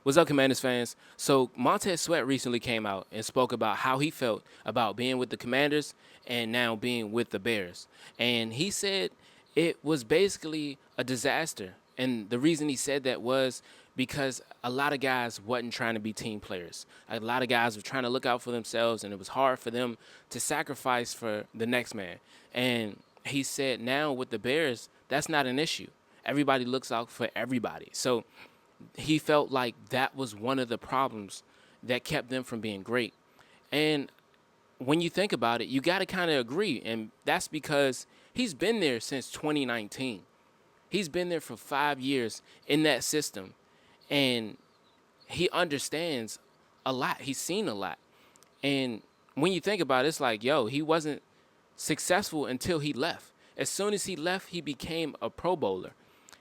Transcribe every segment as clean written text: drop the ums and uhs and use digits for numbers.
What's up, Commanders fans? So Montez Sweat recently came out and spoke about how he felt about being with the Commanders and now being with the Bears. And he said it was basically a disaster. And the reason he said that was because a lot of guys wasn't trying to be team players. A lot of guys were trying to look out for themselves, and it was hard for them to sacrifice for the next man. And he said now with the Bears, that's not an issue. Everybody looks out for everybody. So he felt like that was one of the problems that kept them from being great. And when you think about it, you got to kind of agree. And that's because he's been there since 2019. He's been there for 5 years in that system. And he understands a lot. He's seen a lot. And when you think about it, it's like, yo, he wasn't successful until he left. As soon as he left, he became a Pro Bowler.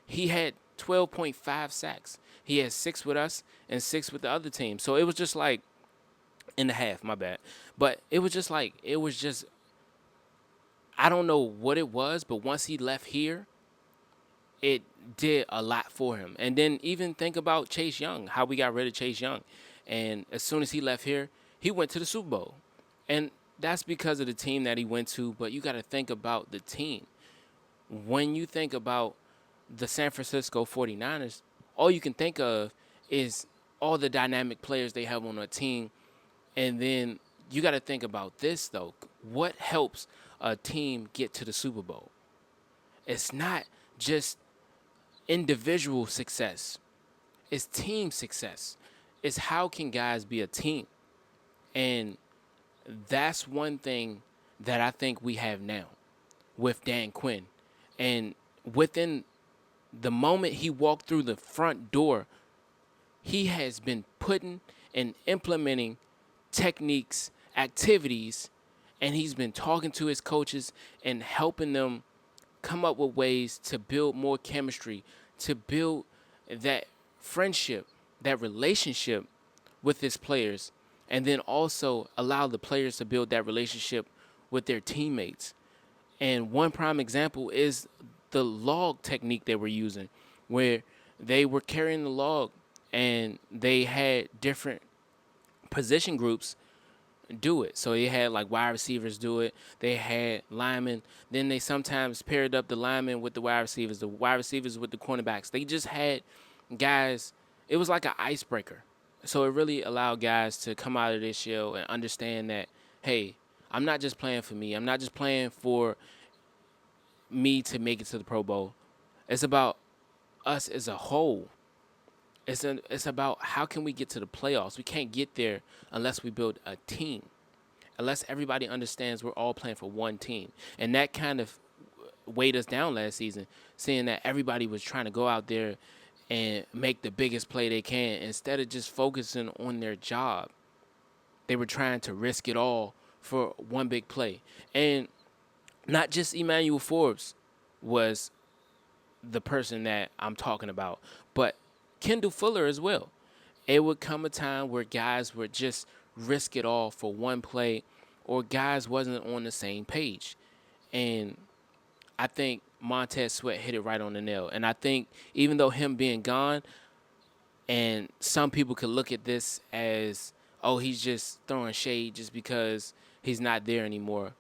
He had 12.5 sacks. He had 6 with us and 6 with the other team. So it was just like in the half, my bad. But it was just like, I don't know what it was, but once he left here, it did a lot for him. And then even think about Chase Young, how we got rid of Chase Young. And as soon as he left here, he went to the Super Bowl. And that's because of the team that he went to, but you got to think about the team. When you think about the San Francisco 49ers, all you can think of is all the dynamic players they have on a team. And then you got to think about this, though. What helps a team get to the Super Bowl? It's not just individual success. It's team success. It's how can guys be a team? And that's one thing that I think we have now with Dan Quinn. And within the moment he walked through the front door, he has been putting and implementing techniques, activities, and he's been talking to his coaches and helping them come up with ways to build more chemistry, to build that friendship, that relationship with his players, and then also allow the players to build that relationship with their teammates. And one prime example is the log technique they were using, where they were carrying the log and they had different position groups do it. So they had like wide receivers do it. They had linemen. Then they sometimes paired up the linemen with the wide receivers with the cornerbacks. They just had guys. It was like an icebreaker. So it really allowed guys to come out of this shell and understand that, hey, I'm not just playing for me. I'm not just playing for me to make it to the Pro Bowl. It's about us as a whole. It's about how can we get to the playoffs. We can't get there unless we build a team, unless everybody understands we're all playing for one team. And that kind of weighed us down last season, seeing that everybody was trying to go out there and make the biggest play they can instead of just focusing on their job. They were trying to risk it all for one big play. And not just Emmanuel Forbes was the person that I'm talking about, but Kendall Fuller as well. It would come a time where guys would just risk it all for one play, or guys wasn't on the same page. And I think Montez Sweat hit it right on the nail. And I think even though him being gone, and some people could look at this as, oh, he's just throwing shade just because he's not there anymore.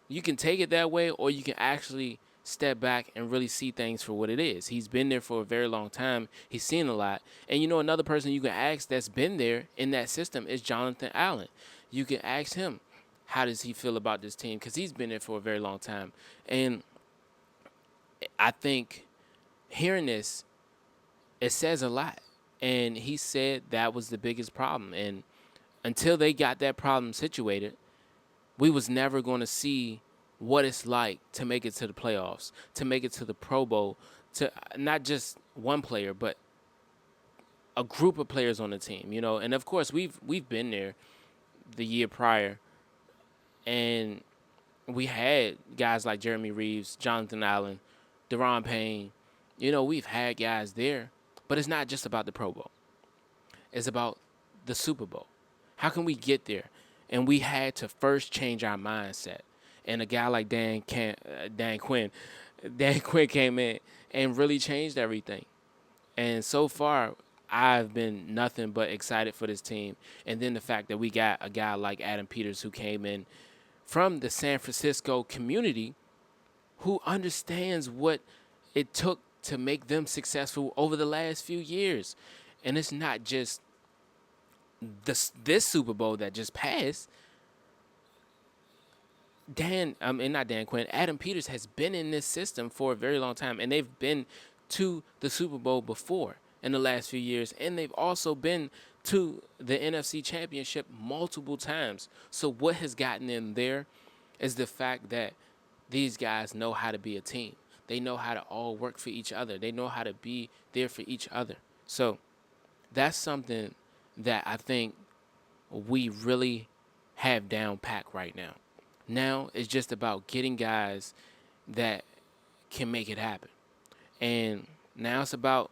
You can take it that way, or you can actually step back and really see things for what it is. He's been there for a very long time. He's seen a lot. And you know, another person you can ask that's been there in that system is Jonathan Allen. You can ask him, how does he feel about this team? Because he's been there for a very long time. And I think hearing this, it says a lot. And he said that was the biggest problem. And until they got that problem situated, we was never going to see what it's like to make it to the playoffs, to make it to the Pro Bowl, to not just one player, but a group of players on the team, you know. And of course, we've been there the year prior, and we had guys like Jeremy Reeves, Jonathan Allen, Deron Payne. You know, we've had guys there, but it's not just about the Pro Bowl. It's about the Super Bowl. How can we get there? And we had to first change our mindset. And a guy like Dan Quinn came in and really changed everything. And so far, I've been nothing but excited for this team. And then the fact that we got a guy like Adam Peters who came in from the San Francisco community who understands what it took to make them successful over the last few years. And it's not just this Super Bowl that just passed. Not Dan Quinn. Adam Peters has been in this system for a very long time, and they've been to the Super Bowl before in the last few years, and they've also been to the NFC Championship multiple times. So what has gotten them there is the fact that these guys know how to be a team. They know how to all work for each other. They know how to be there for each other. So that's something that I think we really have down pack right now. Now it's just about getting guys that can make it happen. And now it's about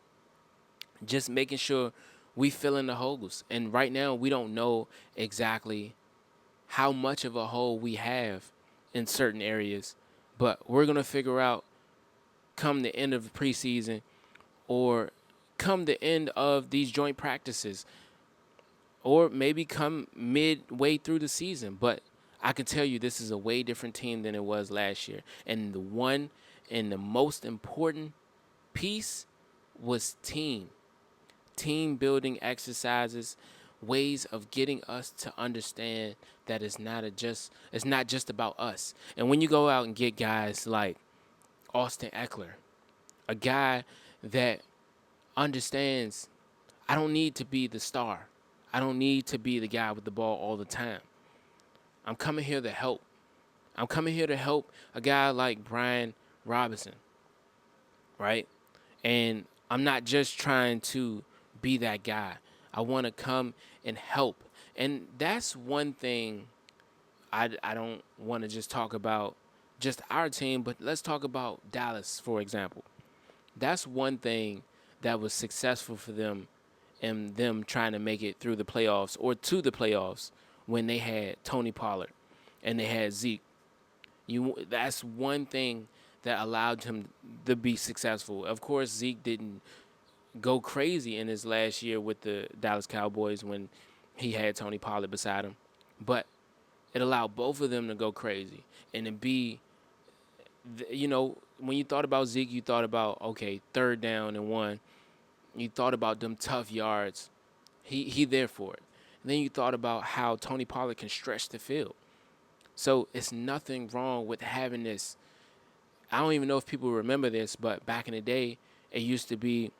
just making sure we fill in the holes. And right now we don't know exactly how much of a hole we have in certain areas, but we're going to figure out come the end of the preseason or come the end of these joint practices or maybe come midway through the season. But I can tell you this is a way different team than it was last year. And the one and the most important piece was team building exercises, ways of getting us to understand that it's not just about us. And when you go out and get guys like Austin Eckler, a guy that understands I don't need to be the star. I don't need to be the guy with the ball all the time. I'm coming here to help. I'm coming here to help a guy like Brian Robinson, right? And I'm not just trying to be that guy. I want to come and help. And that's one thing I don't want to just talk about just our team, but let's talk about Dallas, for example. That's one thing that was successful for them and them trying to make it through the playoffs or to the playoffs when they had Tony Pollard and they had Zeke. That's one thing that allowed him to be successful. Of course, Zeke didn't go crazy in his last year with the Dallas Cowboys when he had Tony Pollard beside him, but it allowed both of them to go crazy and to be, when you thought about Zeke, you thought about, okay, 3rd down and 1. You thought about them tough yards. He there for it. And then you thought about how Tony Pollard can stretch the field. So it's nothing wrong with having this. I don't even know if people remember this, but back in the day, it used to be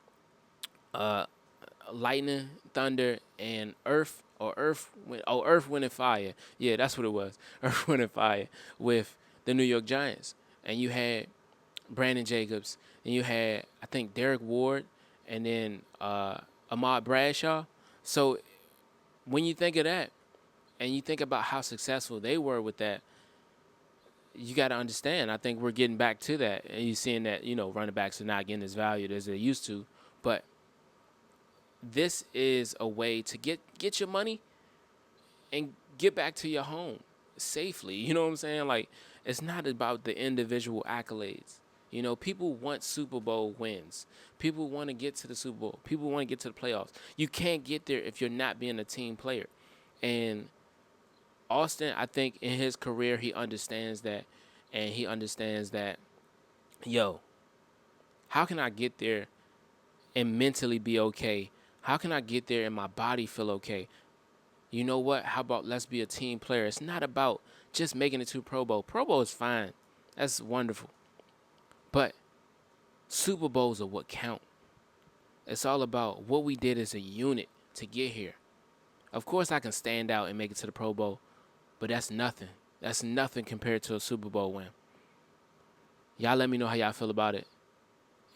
lightning, thunder, and earth, or earth, wind, and fire. Yeah, that's what it was. Earth, wind, and fire with the New York Giants. And you had Brandon Jacobs, and you had, I think, Derek Ward, and then Ahmad Bradshaw. So when you think of that, and you think about how successful they were with that, you got to understand. I think we're getting back to that, and you're seeing that running backs are not getting as valued as they used to. But this is a way to get your money and get back to your home safely. You know what I'm saying? Like, it's not about the individual accolades. People want Super Bowl wins. People want to get to the Super Bowl. People want to get to the playoffs. You can't get there if you're not being a team player. And Austin, I think in his career, he understands that. And he understands that, how can I get there and mentally be okay? How can I get there and my body feel okay? You know what? How about let's be a team player? It's not about just making it to Pro Bowl. Pro Bowl is fine. That's wonderful. But Super Bowls are what count. It's all about what we did as a unit to get here. Of course, I can stand out and make it to the Pro Bowl, but that's nothing. That's nothing compared to a Super Bowl win. Y'all let me know how y'all feel about it.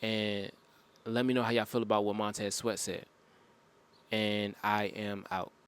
And let me know how y'all feel about what Montez Sweat said. And I am out.